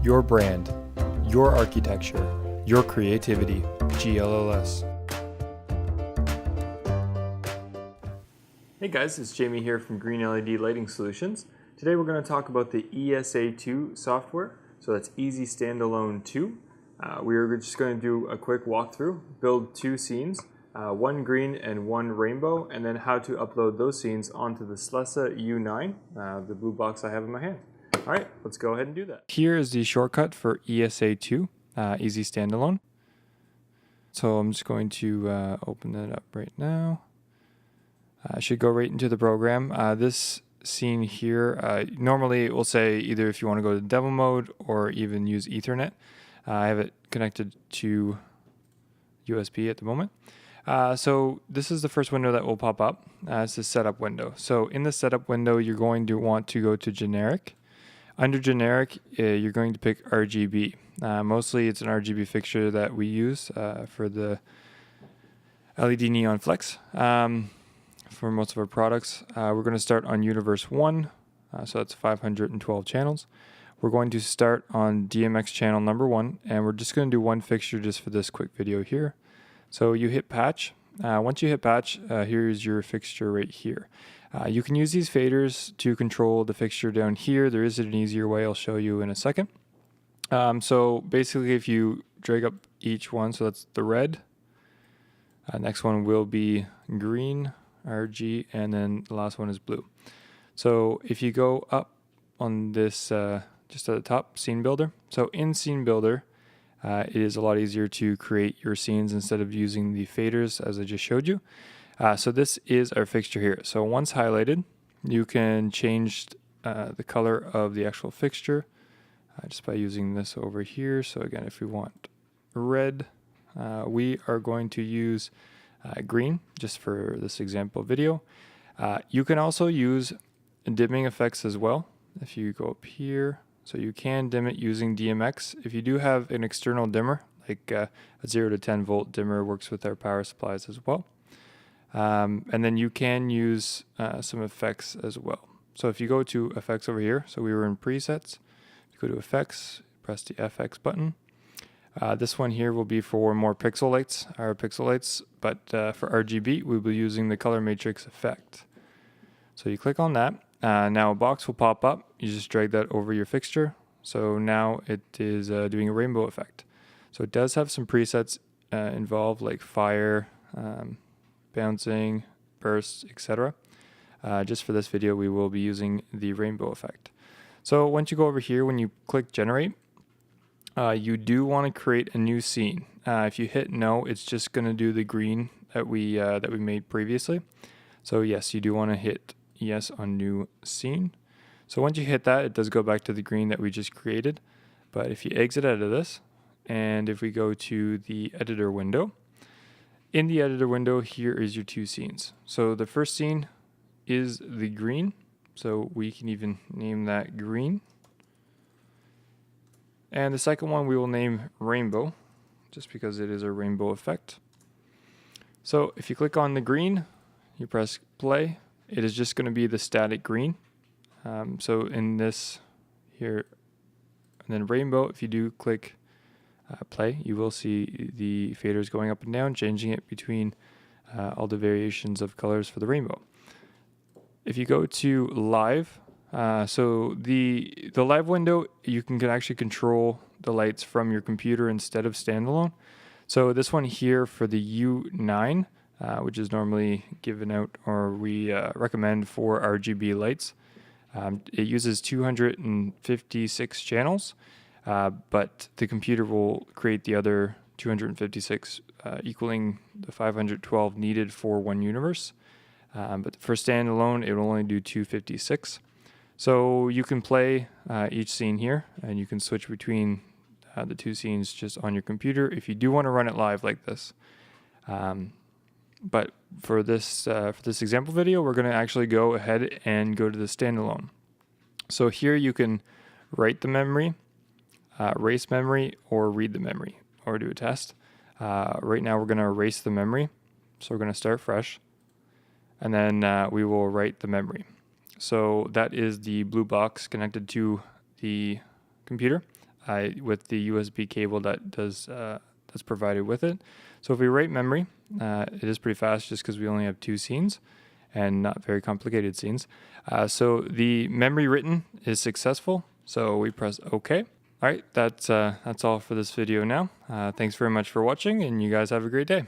Your brand, your architecture, your creativity. GLLS. Hey guys, it's Jamie here from Green LED Lighting Solutions. Today we're going to talk about the ESA2 software. So that's Easy Standalone 2. We're just going to do a quick walkthrough, build two scenes, one green and one rainbow, and then how to upload those scenes onto the SLESA U9, the blue box I have in my hand. All right, let's go ahead and do that. Here is the shortcut for ESA2, Easy Standalone. So I'm just going to open that up right now. I should go right into the program. This scene here, normally it will say either if you want to go to demo mode or even use Ethernet. I have it connected to USB at the moment. So this is the first window that will pop up. It's the setup window. So in the setup window, you're going to want to go to generic. Under generic, you're going to pick RGB. Mostly it's an RGB fixture that we use for the LED Neon Flex. For most of our products. We're going to start on Universe 1, so that's 512 channels. We're going to start on DMX channel number 1, and we're just going to do one fixture just for this quick video here. So you hit patch. Once you hit patch, here's your fixture right here. You can use these faders to control the fixture down here. There is an easier way I'll show you in a second. So basically if you drag up each one, so that's the red, next one will be green, RG, and then the last one is blue. So if you go up on this, just at the top, Scene Builder. So in Scene Builder, it is a lot easier to create your scenes instead of using the faders as I just showed you. So this is our fixture here. So once highlighted, you can change the color of the actual fixture just by using this over here. So again, if we want red, we are going to use green, just for this example video. You can also use dimming effects as well. If you go up here, so you can dim it using DMX. If you do have an external dimmer, like a 0 to 10 volt dimmer works with our power supplies as well. And then you can use some effects as well. So if you go to effects over here, so we were in presets, you go to effects, press the FX button. This one here will be for more pixel lights, but for RGB, we'll be using the color matrix effect. So you click on that. Now a box will pop up. You just drag that over your fixture. So now it is doing a rainbow effect. So it does have some presets involved, like fire, bouncing, bursts, etc. Just for this video, we will be using the rainbow effect. So once you go over here, when you click generate, you do want to create a new scene. If you hit no, it's just going to do the green that we made previously. So yes, you do want to hit yes on new scene. So once you hit that, it does go back to the green that we just created. But if you exit out of this, and if we go to the editor window, in the editor window, here is your two scenes. So the first scene is the green. So we can even name that green. And the second one we will name rainbow, just because it is a rainbow effect. So if you click on the green, you press play, it is just going to be the static green. So in this here, and then rainbow, if you do click play, you will see the faders going up and down, changing it between all the variations of colors for the rainbow. If you go to live, so the live window, you can actually control the lights from your computer instead of standalone. So this one here for the U9, which is normally given out or we recommend for RGB lights, it uses 256 channels, but the computer will create the other 256, equaling the 512 needed for one universe. But for standalone, it will only do 256. So you can play each scene here, and you can switch between the two scenes just on your computer if you do want to run it live like this. But for this example video, we're going to actually go ahead and go to the standalone. So here you can write the memory, erase memory, or read the memory, or do a test. Right now we're going to erase the memory, so we're going to start fresh, and then we will write the memory. So that is the blue box connected to the computer. with the USB cable that's provided with it. So if we write memory, it is pretty fast just because we only have 2 scenes and not very complicated scenes. So the memory written is successful. So we press OK. All right, that's all for this video now. Thanks very much for watching, and you guys have a great day.